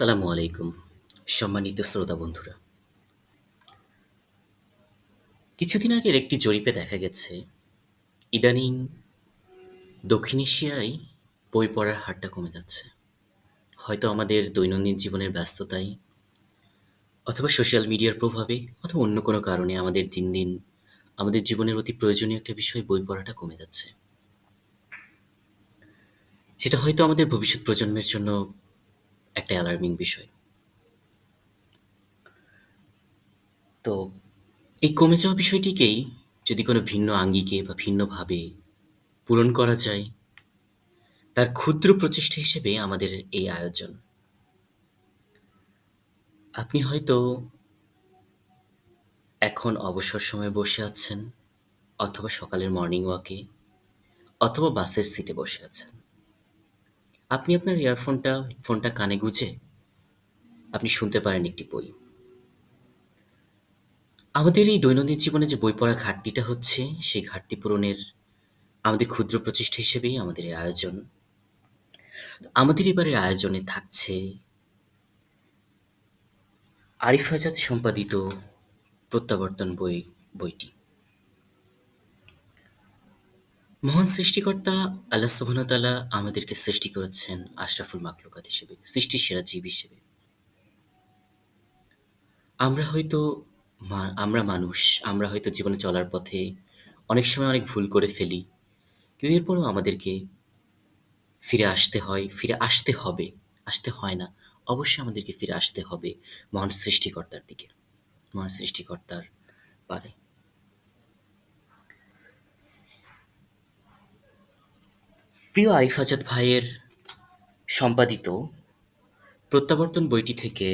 আসসালামু আলাইকুম। সম্মানিত শ্রোতা বন্ধুরা। কিছুদিন আগের একটি জরিপে দেখা গেছে, ইদানিং দক্ষিণ এশিয়ায় বই পড়ার হারটা কমে যাচ্ছে। হয়তো আমাদের দৈনন্দিন জীবনের ব্যস্ততায় অথবা সোশ্যাল মিডিয়ার প্রভাবে অথবা অন্য কোনো কারণে আমাদের দিন, দিন আমাদের জীবনের অতি প্রয়োজনীয় একটা বিষয় বই পড়াটা কমে যাচ্ছে। যেটা হয়তো আমাদের ভবিষ্যৎ প্রজন্মের জন্য একটা অ্যালার্মিং বিষয়। তো এই কমে যাওয়া বিষয়টিকেই যদি কোনো ভিন্ন আঙ্গিকে বা ভিন্নভাবে পূরণ করা যায়, তার ক্ষুদ্র প্রচেষ্টা হিসেবে আমাদের এই আয়োজন। আপনি হয়তো এখন অবসর সময়ে বসে আছেন, অথবা সকালের মর্নিং ওয়াকে, অথবা বাসের সিটে বসে আছেন। আপনি আপনার ফোনটা কানে গুঁজে আপনি শুনতে পারেন একটি বই। আমাদের এই দৈনন্দিন জীবনে যে বই পড়ার ঘাটতিটা হচ্ছে, সেই ঘাটতি পূরণের আমাদের ক্ষুদ্র প্রচেষ্টা হিসেবেই আমাদের এই আয়োজন। আমাদের এবারের আয়োজনে থাকছে আরিফ আজাদ সম্পাদিত 'প্রত্যাবর্তন' বইটি। মহান সৃষ্টিকর্তা আল্লাহ সুবহানাহু ওয়া তাআলা আমাদেরকে সৃষ্টি করেছেন আশরাফুল মাখলুকাত হিসেবে, সৃষ্টির সেরা জীব হিসেবে। আমরা হয়তো আমরা মানুষ, আমরা হয়তো জীবনে চলার পথে অনেক সময় অনেক ভুল করে ফেলি। কিন্তু এরপরেও আমাদেরকে ফিরে আসতে হয়, ফিরে আসতে হবে। আসতে হয় না। অবশ্যই আমাদেরকে ফিরে আসতে হবে মহান সৃষ্টিকর্তার দিকে। মহান সৃষ্টিকর্তার পানে। প্রিয় আরিফ আজাদ ভাইয়ের সম্পাদিত 'প্রত্যাবর্তন' বইটি থেকে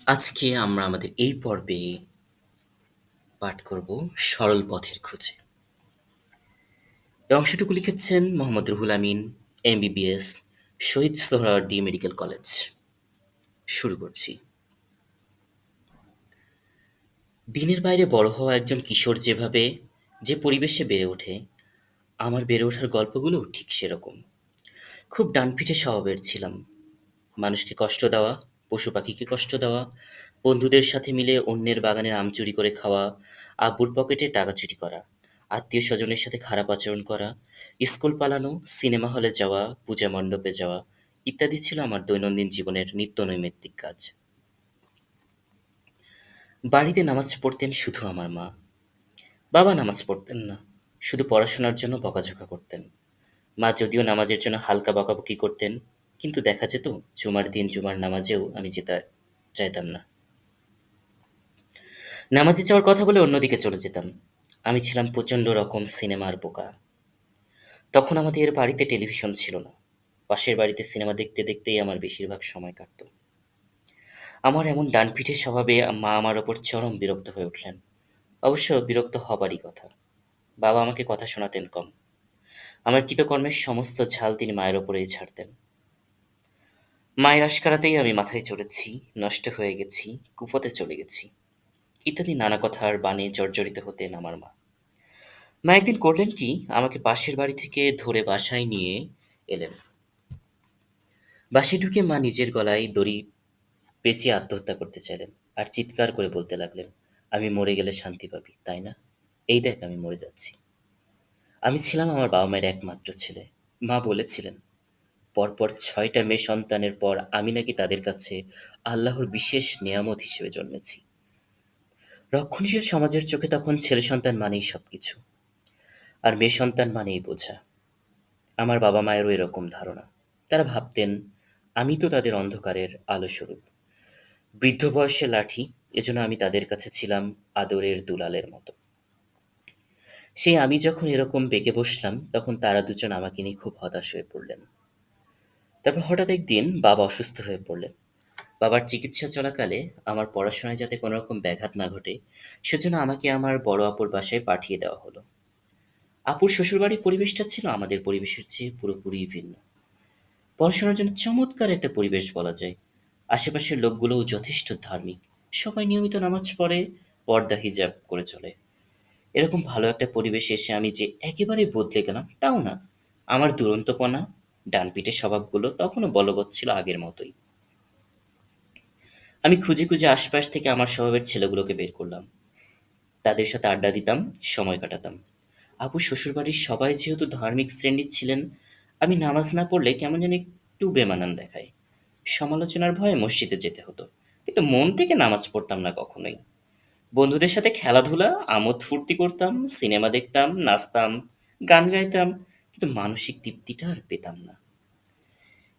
আজকে আমরা আমাদের এই পর্বে পাঠ করব 'সরল পথের খোঁজে'। এই অংশটুকু লিখেছেন Mohammad Ruhul Amin, MBBS, Shaheed Suhrawardy medical college. শুরু করছি। দিনের বাইরে বড় হওয়া একজন কিশোর যেভাবে, যে পরিবেশে বেড়ে ওঠে, আমার বেড়ে ওঠার গল্পগুলোও ঠিক সেরকম। খুব ডানপিটে স্বভাবের ছিলাম। মানুষকে কষ্ট দেওয়া, পশু-পাখিকে কষ্ট দেওয়া, বন্ধুদের সাথে মিলে অন্যের বাগানের আম চুরি করে খাওয়া, আব্বুর পকেটে টাকা চুরি করা, আত্মীয়-স্বজনের সাথে খারাপ আচরণ করা, স্কুল পালানো, সিনেমা হলে যাওয়া, পূজা মণ্ডপে যাওয়া ইত্যাদি ছিল আমার দৈনন্দিন জীবনের নিত্যনৈমিত্তিক কাজ। বাড়িতে নামাজ পড়তেন শুধু আমার মা। বাবা নামাজ পড়তেন না, শুধু পড়াশোনার জন্য বকাঝকা করতেন। মা যদিও নামাজের জন্য হালকা বকাবকি করতেন, কিন্তু দেখা যেত জুমার দিন জুমার নামাজেও আমি যাইতাম না। নামাজে যাওয়ার কথা বলে অন্যদিকে চলে যেতাম। আমি ছিলাম প্রচণ্ড রকম সিনেমার বোকা। তখন আমাদের বাড়িতে টেলিভিশন ছিল না। পাশের বাড়িতে সিনেমা দেখতে দেখতেই আমার বেশিরভাগ সময় কাটত। আমার এমন ডানপিঠে স্বভাবে মা আমার ওপর চরম বিরক্ত হয়ে উঠলেন। অবশ্য বিরক্ত হবারই কথা। বাবা আমাকে কথা শোনাতেন কম। আমার কৃতকর্মের সমস্ত ঝাল তিনি মায়ের ওপরেই ছাড়তেন। মায়ের আশকারাতেই আমি মাথায় চড়েছি, নষ্ট হয়ে গেছি, কুপথে চলে গেছি ইত্যাদি নানা কথার বাণে জর্জরিত হতেন আমার মা। মা একদিন করলেন কি, আমাকে পাশের বাড়ি থেকে ধরে বাসায় নিয়ে এলেন। বাসায় ঢুকে মা নিজের গলায় দড়ি পেঁচিয়ে আত্মহত্যা করতে চাইলেন, আর চিৎকার করে বলতে লাগলেন, আমি মরে গেলে শান্তি পাবি, তাই না? এই দেখ আমি মরে যাচ্ছি। আমি ছিলাম আমার বাবা মায়ের একমাত্র ছেলে। মা বলেছিলেন, পরপর ৬টা মেয়ে সন্তানের পর আমি নাকি তাদের কাছে আল্লাহর বিশেষ নেয়ামত হিসেবে জন্মেছি। রক্ষণশীল সমাজের চোখে তখন ছেলে সন্তান মানেই সবকিছু, আর মেয়ে সন্তান মানেই বোঝা। আমার বাবা মায়েরও এরকম ধারণা। তারা ভাবতেন আমি তো তাদের অন্ধকারের আলোস্বরূপ, বৃদ্ধ বয়সে লাঠি, এজন্য আমি তাদের কাছে ছিলাম আদরের দুলালের মতো। সেই আমি যখন এরকম বেঁকে বসলাম, তখন তারা দুজন আমাকে নিয়ে খুব হতাশ হয়ে পড়লেন। তারপর হঠাৎ একদিন বাবা অসুস্থ হয়ে পড়লেন। বাবার চিকিৎসা চলাকালে আমার পড়াশোনায় যাতে কোনো রকম ব্যাঘাত না ঘটে, সেজন্য আমাকে আমার বড় আপুর বাসায় পাঠিয়ে দেওয়া হলো। আপুর শ্বশুরবাড়ির পরিবেশটা ছিল আমাদের পরিবেশের চেয়ে পুরোপুরিই ভিন্ন। পড়াশোনার জন্য চমৎকার একটা পরিবেশ বলা যায়। আশেপাশের লোকগুলোও যথেষ্ট ধার্মিক। সবাই নিয়মিত নামাজ পড়ে, পর্দা হিজাব করে চলে। এরকম ভালো একটা পরিবেশে এসে আমি যে একেবারে বদলে গেলাম, তাও না। আমার দুরন্তপনা, ডানপিটে স্বভাবগুলো তখনও বলবৎ ছিল আগের মতোই। আমি খুঁজে খুঁজে আশপাশ থেকে আমার স্বভাবের ছেলেগুলোকে বের করলাম। তাদের সাথে আড্ডা দিতাম, সময় কাটাতাম। আবু শ্বশুরবাড়ির সবাই যেহেতু ধার্মিক শ্রেণীর ছিলেন, আমি নামাজ না পড়লে কেমন যেন একটু বেমানান দেখায়। সমালোচনার ভয়ে মসজিদে যেতে হতো, কিন্তু মন থেকে নামাজ পড়তাম না কখনোই। বন্ধুদের সাথে খেলাধুলা, আমোদ ফুর্তি করতাম, সিনেমা দেখতাম, নাচতাম, গান গাইতাম, কিন্তু মানসিক তৃপ্তিটা আর পেতাম না।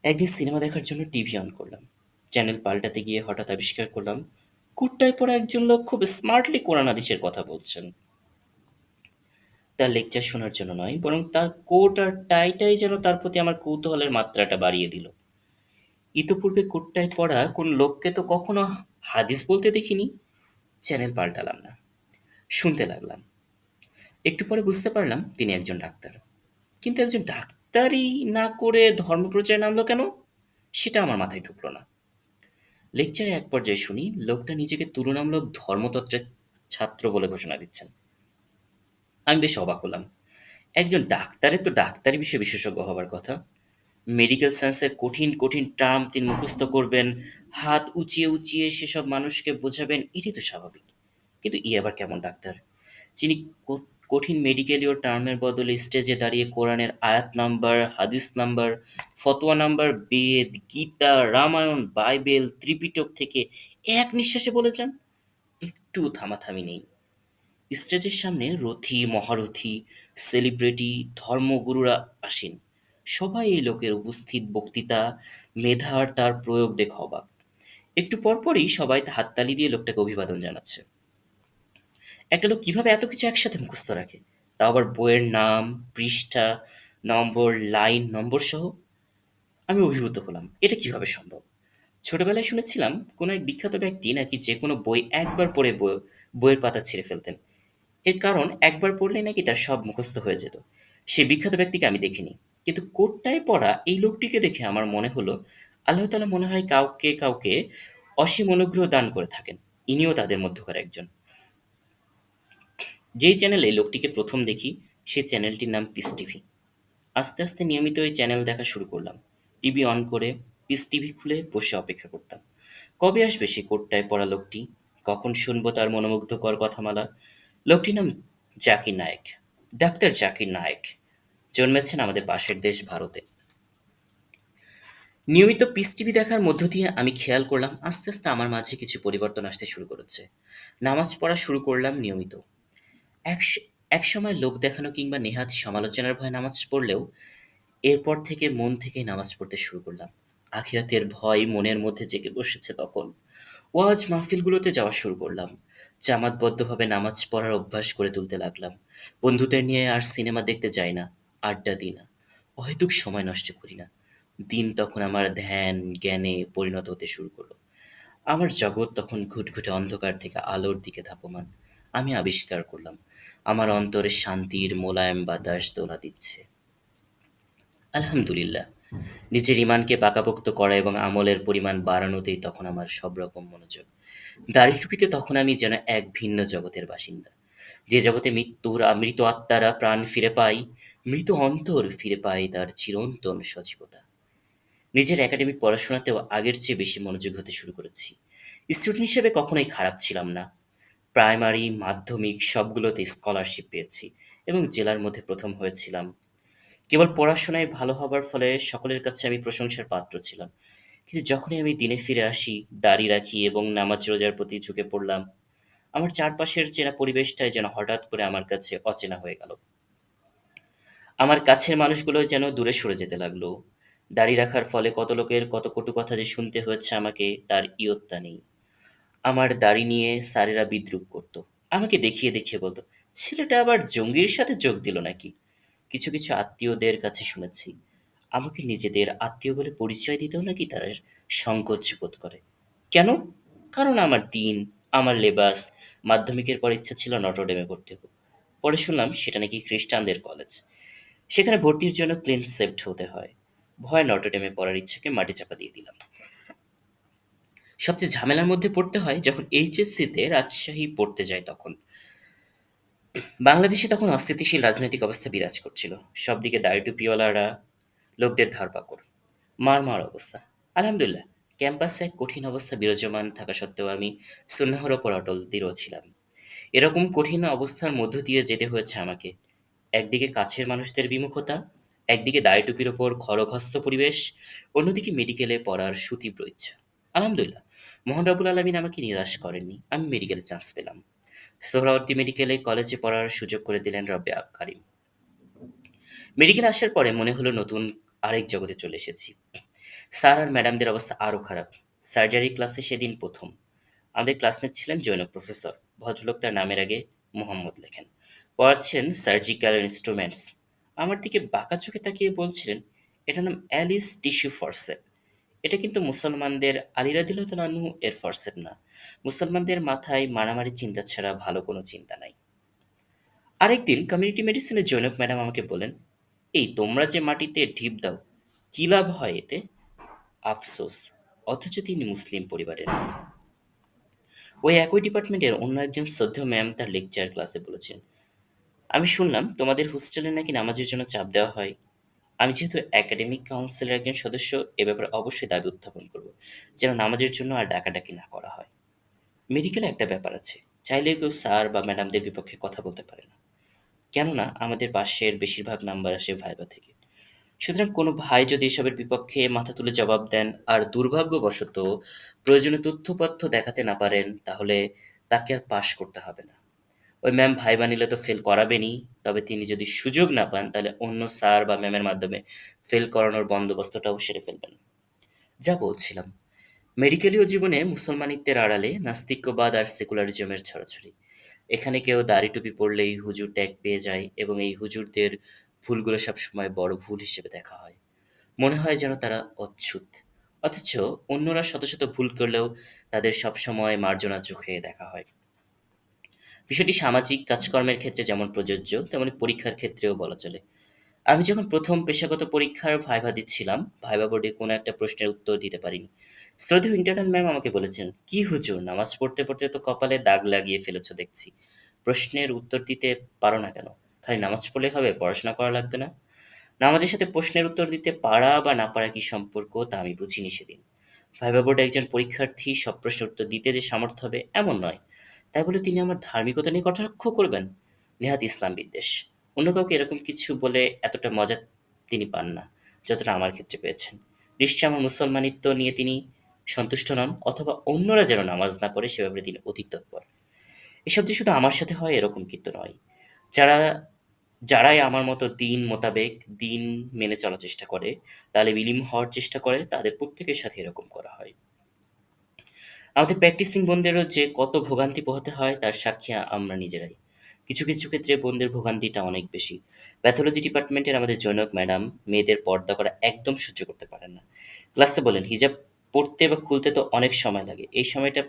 একদিন সিনেমা দেখার জন্য টিভি অন করলাম। চ্যানেল পাল্টাতে গিয়ে হঠাৎ আবিষ্কার করলাম কুর্তায় পরা একজন লোক খুব স্মার্টলি কোরআন হাদিসের কথা বলছেন। তার লেকচার শোনার জন্য নয়, বরং তার কোট আর টাইটাই যেন তার প্রতি আমার কৌতূহলের মাত্রাটা বাড়িয়ে দিল। ইতপূর্বে কোটটায় পড়া কোন লোককে তো কখনো হাদিস বলতে দেখিনি। চ্যানেল পাল্টালাম না, শুনতে লাগলাম। একটু পরে বুঝতে পারলাম তিনি একজন ডাক্তার। কিন্তু একজন ডাক্তারই না করে ধর্মপ্রচারে নামলো কেন, সেটা আমার মাথায় ঢুকলো না। লেকচারে এক পর্যায়ে শুনি লোকটা নিজেকে তুলনামূলক ধর্মতত্ত্বের ছাত্র বলে ঘোষণা দিচ্ছেন। আমি বেশ অবাক হলাম। একজন ডাক্তারের তো ডাক্তারি বিষয়ে বিশেষজ্ঞ হবার কথা। মেডিকেল সায়েন্সের কঠিন কঠিন টার্ম তিনি মুখস্থ করবেন, হাত উঁচিয়ে উঁচিয়ে সেসব মানুষকে বোঝাবেন, এটাই তো স্বাভাবিক। কিন্তু ই আবার কেমন ডাক্তার, যিনি কঠিন মেডিকেলীয় টার্মের বদলে স্টেজে দাঁড়িয়ে কোরআনের আয়াত নাম্বার, হাদিস নাম্বার, ফতোয়া নাম্বার, বেদ, গীতা, রামায়ণ, বাইবেল, ত্রিপিটক থেকে এক নিঃশ্বাসে বলে যান। একটু থামাথামি নেই। স্টেজের সামনে রথী, মহারথী, সেলিব্রিটি, ধর্মগুরুরা আসেন। সবাই এই লোকের উপস্থিত বক্তৃতা, মেধার তার প্রয়োগ দেখে অবাক। একটু পরপরই সবাই হাততালি দিয়ে লোকটাকে অভিবাদন জানাচ্ছে। একটা লোক কিভাবে এত কিছু একসাথে মুখস্থ রাখে, তাও আবার বইয়ের নাম, পৃষ্ঠা নম্বর, লাইন নম্বর সহ। আমি অভিভূত হলাম, এটা কিভাবে সম্ভব। ছোটবেলায় শুনেছিলাম কোনো এক বিখ্যাত ব্যক্তি নাকি যে কোনো বই একবার পড়ে বইয়ের পাতা ছিঁড়ে ফেলতেন। এর কারণ একবার পড়লেই নাকি তার সব মুখস্থ হয়ে যেত। সে বিখ্যাত ব্যক্তিকে আমি দেখিনি, কিন্তু কোটটায় পড়া এই লোকটিকে দেখে আমার মনে হলো আল্লাহ তাআলা মনে হয় কাউকে কাউকে অসীম অনুগ্রহ দান করে থাকেন। ইনিও তাদের মধ্যকার একজন। যেই চ্যানেলে এই লোকটিকে প্রথম দেখি, সেই চ্যানেলটির নাম পিস টিভি। আস্তে আস্তে নিয়মিত এই চ্যানেল দেখা শুরু করলাম। টিভি অন করে পিস টিভি খুলে বসে অপেক্ষা করতাম। কবে আসবে সেই কোটটায় পড়া লোকটি? কখন শুনবো তার মনোমুগ্ধকর কথামালা? লোকটির নাম জাকির নায়েক। ডাক্তার জাকির নায়েক। জন্মেছেন আমাদের পাশের দেশ ভারতে। নিয়মিত পিস টিভি দেখার মধ্য দিয়ে আমি খেয়াল করলাম আস্তে আস্তে আমার মাঝে কিছু পরিবর্তন আসতে শুরু করেছে। নামাজ পড়া শুরু করলাম নিয়মিত। এক একসময় লোক দেখানো কিংবা নেহাত সমালোচনার ভয়ে নামাজ পড়লেও এরপর থেকে মন থেকেই নামাজ পড়তে শুরু করলাম। আখিরাতের ভয় মনের মধ্যে জেগে বসেছে তখন। ওয়াজ মাহফিলগুলোতে যাওয়া শুরু করলাম। জামাতবদ্ধভাবে নামাজ পড়ার অভ্যাস করে তুলতে লাগলাম। বন্ধুদের নিয়ে আর সিনেমা দেখতে যাই না, আড্ডা দিই না, অহেতুক সময় নষ্ট করি না। দিন তখন আমার ধ্যান, জ্ঞানে পরিণত হতে শুরু করলো। আমার জগৎ তখন ঘুটঘুটে অন্ধকার থেকে আলোর দিকে ধাপমান। আমি আবিষ্কার করলাম আমার অন্তরে শান্তির মোলায়েম বাতাস দোলা দিচ্ছে। আলহামদুলিল্লাহ। নিজের ঈমানকে পাকাপোক্ত করা এবং আমলের পরিমাণ বাড়ানোতেই তখন আমার সব রকম মনোযোগ। দাড়ি টুপিতে তখন আমি যেন এক ভিন্ন জগতের বাসিন্দা। যে জগতে মৃত আত্মারা প্রাণ ফিরে পায়, মৃত অন্তর ফিরে পায় তার চিরন্তন সজীবতা। নিজের একাডেমিক পড়াশোনাতেও আগের চেয়ে বেশি মনোযোগ হতে শুরু করেছি। স্টুডেন্ট হিসেবে কখনোই খারাপ ছিলাম না। প্রাইমারি, মাধ্যমিক সবগুলোতে স্কলারশিপ পেয়েছি এবং জেলার মধ্যে প্রথম হয়েছিলাম। কেবল পড়াশোনায় ভালো হবার ফলে সকলের কাছে আমি প্রশংসার পাত্র ছিলাম। কিন্তু যখনই আমি দিনে ফিরে আসি, দাড়ি রাখি এবং নামাজ রোজার প্রতি ঝুঁকে পড়লাম, আমার চারপাশের চেনা পরিবেশটাই যেন হঠাৎ করে আমার কাছে অচেনা হয়ে গেল। আমার কাছের মানুষগুলো যেন দূরে সরে যেতে লাগলো। দাড়ি রাখার ফলে কত লোকের কত কটু কথা যে শুনতে হয়েছে আমাকে, তার ইয়ত্তা নেই। আমার দাড়ি নিয়ে স্যারেরা বিদ্রূপ করতো। আমাকে দেখিয়ে দেখিয়ে বলতো, ছেলেটা আবার জঙ্গির সাথে যোগ দিল নাকি? কিছু কিছু আত্মীয়দের কাছে শুনেছি আমাকে নিজেদের আত্মীয় বলে পরিচয় দিতেও নাকি তারা সংকোচ বোধ করে। কেন? কারণ আমার দিন, আমার লেবাস। মাধ্যমিকের পর ইচ্ছা ছিল নটরডেমে ভর্তি হব। পরে শুনলাম সেটা নাকি খ্রিস্টানদের কলেজ। সেখানে ভর্তির জন্য ক্লিন সেপ্ট হতে হয়। ভয় নটরডেমে পড়ার ইচ্ছাকে মাটি চাপা দিয়ে দিলাম। সবচেয়ে ঝামেলার মধ্যে পড়তে হয় যখন এইচএসসিতে রাজশাহী পড়তে যায় তখন। বাংলাদেশে তখন অস্থিতিশীল রাজনৈতিক অবস্থা বিরাজ করছিল। সবদিকে দাড়ি টুপিওয়ালারা, লোকদের ধরপাকড়, মার অবস্থা। আলহামদুলিল্লাহ, ক্যাম্পাসে এক কঠিন অবস্থা বিরাজমান থাকা সত্ত্বেও আমি সুন্নাহর ওপর অটল দৃঢ় ছিলাম। এরকম কঠিন অবস্থার মধ্য দিয়ে যেতে হয়েছে আমাকে। একদিকে কাছের মানুষদের বিমুখতা, একদিকে দাড়ি টুপির ওপর খড়গহস্ত পরিবেশ, অন্যদিকে মেডিকেলে পড়ার সুতীব্র ইচ্ছা। আলহামদুলিল্লাহ, মোহন রাবুল আলমিন আমাকে নিরাশ করেননি। আমি মেডিকেলে চান্স পেলাম। সোহরাওয়ার্দী মেডিকেলে কলেজে পড়ার সুযোগ করে দিলেন রব্বে কারিম। মেডিকেলে আসার পরে মনে হলো নতুন আরেক জগতে চলে এসেছি। স্যার আর ম্যাডামদের অবস্থা আরও খারাপ। সার্জারি ক্লাসে সেদিন প্রথম আমাদের ক্লাস নিচ্ছিলেন জৈনক প্রফেসর। ভদ্রলোক তার নামের আগে মোহাম্মদ লেখেন। পড়াচ্ছেন সার্জিক্যাল ইনস্ট্রুমেন্টস। আমার দিকে বাঁকা চোখে তাকিয়ে বলছিলেন, এটার নাম অ্যালিস টিস্যু ফরসেপ। এটা কিন্তু মুসলমানদের আলী রাদিয়াল্লাহু তাআলা আনহু এর ফরসেপ না। মুসলমানদের মাথায় মারামারি চিন্তা ছাড়া ভালো কোনো চিন্তা নাই। আরেকদিন কমিউনিটি মেডিসিনের জৈনক ম্যাডাম আমাকে বলেন, এই তোমরা যে মাটিতে ঢিপ দাও, কী লাভ হয় এতে? আফসোস, অথচ তিনি মুসলিম পরিবারের মেয়ে। ওই একই ডিপার্টমেন্টের অন্য একজন শ্রদ্ধেয় ম্যাম তার লেকচার ক্লাসে বলেছেন, আমি শুনলাম তোমাদের হোস্টেলে নাকি নামাজের জন্য চাপ দেওয়া হয়। আমি যেহেতু একাডেমিক কাউন্সিলের একজন সদস্য, এ ব্যাপারে অবশ্যই দাবি উত্থাপন করব, যেন নামাজের জন্য আর ডাকাডাকি না করা হয়। মেডিকেলে একটা ব্যাপার আছে, চাইলেও কেউ স্যার বা ম্যাডামদের বিপক্ষে কথা বলতে পারে না, কেননা আমাদের পাশের বেশিরভাগ নাম্বার আসে ভাইবা থেকে। সুতরাং কোনো ভাই যদি এসবের বিপক্ষে মাথা তুলে জবাব দেন আর দুর্ভাগ্যবশত প্রয়োজনীয় তথ্যপত্র দেখাতে না পারেন, তাহলে তাকে আর পাশ করতে হবে না। ওই ম্যাম ভাইবা নিলে তো ফেল করাবেনই, তবে তিনি যদি সুযোগ না পান তাহলে অন্য স্যার বা ম্যামের মাধ্যমে ফেল করানোর বন্দোবস্তটাও সেরে ফেলবেন। যা বলছিলাম, মেডিকেলীয় জীবনে মুসলমানিত্বের আড়ালে নাস্তিক্যবাদ আর সেকুলারিজমের ছড়াছড়ি। এখানে কেউ দাড়ি টুপি পরলেই হুজুর ট্যাগ পেয়ে যায় এবং এই হুজুরদের ভুলগুলো সবসময় বড় ভুল হিসেবে দেখা হয়। মনে হয় যেন তারা অচ্ছুত। অথচ অন্যরা শত শত ভুল করলেও তাদের সবসময় মার্জনা চোখে দেখা হয়। বিষয়টি সামাজিক কাজকর্মের ক্ষেত্রে যেমন প্রযোজ্য, তেমনি পরীক্ষার ক্ষেত্রেও বলা চলে। আমি যখন প্রথম পেশাগত পরীক্ষার ভাইভা দিচ্ছিলাম, ভাইভা বোর্ডে কোনো একটা প্রশ্নের উত্তর দিতে পারিনি। শ্রদ্ধেয় ইন্টারনাল ম্যাম আমাকে বলেছেন, কি হুজুর, নামাজ পড়তে পড়তে তো কপালে দাগ লাগিয়ে ফেলেছ দেখছি। প্রশ্নের উত্তর দিতে পারো না কেন? খালি নামাজ পড়লে হবে, পড়াশোনা করা লাগবে না? নামাজের সাথে প্রশ্নের উত্তর দিতে পারা বা না পারা কি সম্পর্ক, তা আমি বুঝিনি সেদিন। ভাইভা বোর্ডে একজন পরীক্ষার্থী সব প্রশ্নের উত্তর দিতে যে সামর্থ্য হবে এমন নয়। তাই বলে তিনি আমার ধার্মিকতা নিয়ে কটাক্ষ করবেন? নেহাত ইসলাম বিদ্বেষ। অন্য কাউকে এরকম কিছু বলে এতটা মজা তিনি পান না, যতটা আমার ক্ষেত্রে পেয়েছেন। নিশ্চয় আমার মুসলমানিত্ব নিয়ে তিনি সন্তুষ্ট নন, অথবা অন্যরা যেন নামাজ না পড়ে সে ব্যাপারে তিনি অধিক তৎপর। এসব যে শুধু আমার সাথে হয় এরকম কিন্তু নয়। যারা যারাই আমার মতো দিন মোতাবেক দিন মেনে চলার চেষ্টা করে, তালেব ইলিম হওয়ার চেষ্টা করে, তাদের প্রত্যেকের সাথে এরকম করা হয়। আমাদের প্র্যাকটিসিং বোনদেরও যে কত ভোগান্তি পোহাতে হয় তার সাক্ষী আমরা নিজেরাই। কিছু কিছু ক্ষেত্রে বোনদের ভোগান্তিটা অনেক বেশি। প্যাথোলজি ডিপার্টমেন্টের আমাদের জনক ম্যাডাম মেয়েদের পর্দা করা একদম সহ্য করতে পারেন না। ক্লাসে বলেন, হিজাব পড়তে বা খুলতে তো অনেক সময় লাগে, এই সময়টা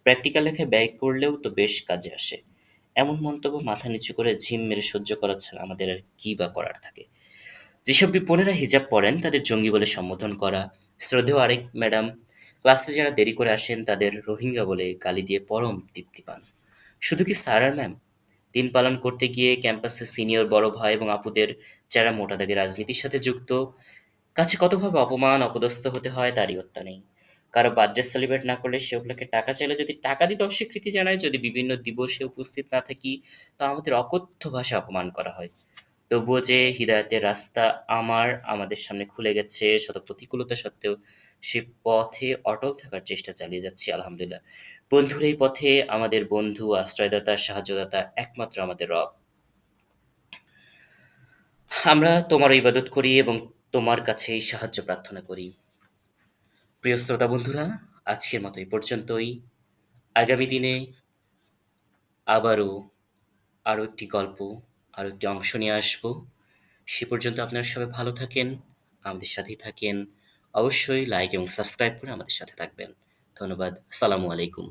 প্র্যাকটিক্যাল লেখায় ব্যয় করলেও তো বেশ কাজে আসে। এমন মন্তব্য মাথা নিচু করে ঝিম মেরে সহ্য করা ছাড়া আমাদের আর কী বা করার থাকে। যেসব বোনেরা হিজাব পরেন তাদের জঙ্গি বলে সম্বোধন করা। শ্রদ্ধেয় আরেক ম্যাডাম ক্লাসে যারা দেরি করে আসেন তাদের রোহিঙ্গা বলে গালি দিয়ে পরম তৃপ্তি পান। শুধু কি স্যার আর ম্যাম, দিন পালন করতে গিয়ে ক্যাম্পাসে সিনিয়র বড় ভাই এবং আপুদের যারা মোটা দাগে রাজনীতির সাথে যুক্ত, কাছে কতভাবে অপমান অপদস্থ হতে হয় তারই হত্যা নেই। কারো বার্থডে সেলিব্রেট না করলে সে ওগুলোকে টাকা চাইলে যদি টাকা দিতে অস্বীকৃতি জানায়, যদি বিভিন্ন দিবসে উপস্থিত না থাকি তো আমাদের অকথ্য ভাষায় অপমান করা হয়। তবুও যে হিদায়াতের রাস্তা আমাদের সামনে খুলে গেছে, শত প্রতিকূলতা সত্ত্বেও সে পথে অটল থাকার চেষ্টা চালিয়ে যাচ্ছি আলহামদুলিল্লাহ। বন্ধুর এই পথে আমাদের বন্ধু, আশ্রয়দাতা, সাহায্যদাতা একমাত্র আমাদের রব। আমরা তোমার ইবাদত করি এবং তোমার কাছেই সাহায্য প্রার্থনা করি। প্রিয় শ্রোতা বন্ধুরা, আজকের মতো এই পর্যন্তই। আগামী দিনে আবারও আরও একটি গল্প, আরও একটি অংশ নিয়ে আসবো। সে পর্যন্ত আপনারা সবাই ভালো থাকেন, আমাদের সাথেই থাকেন। অবশ্যই লাইক এবং সাবস্ক্রাইব করে আমাদের সাথে থাকবেন। ধন্যবাদ। আসসালামু আলাইকুম।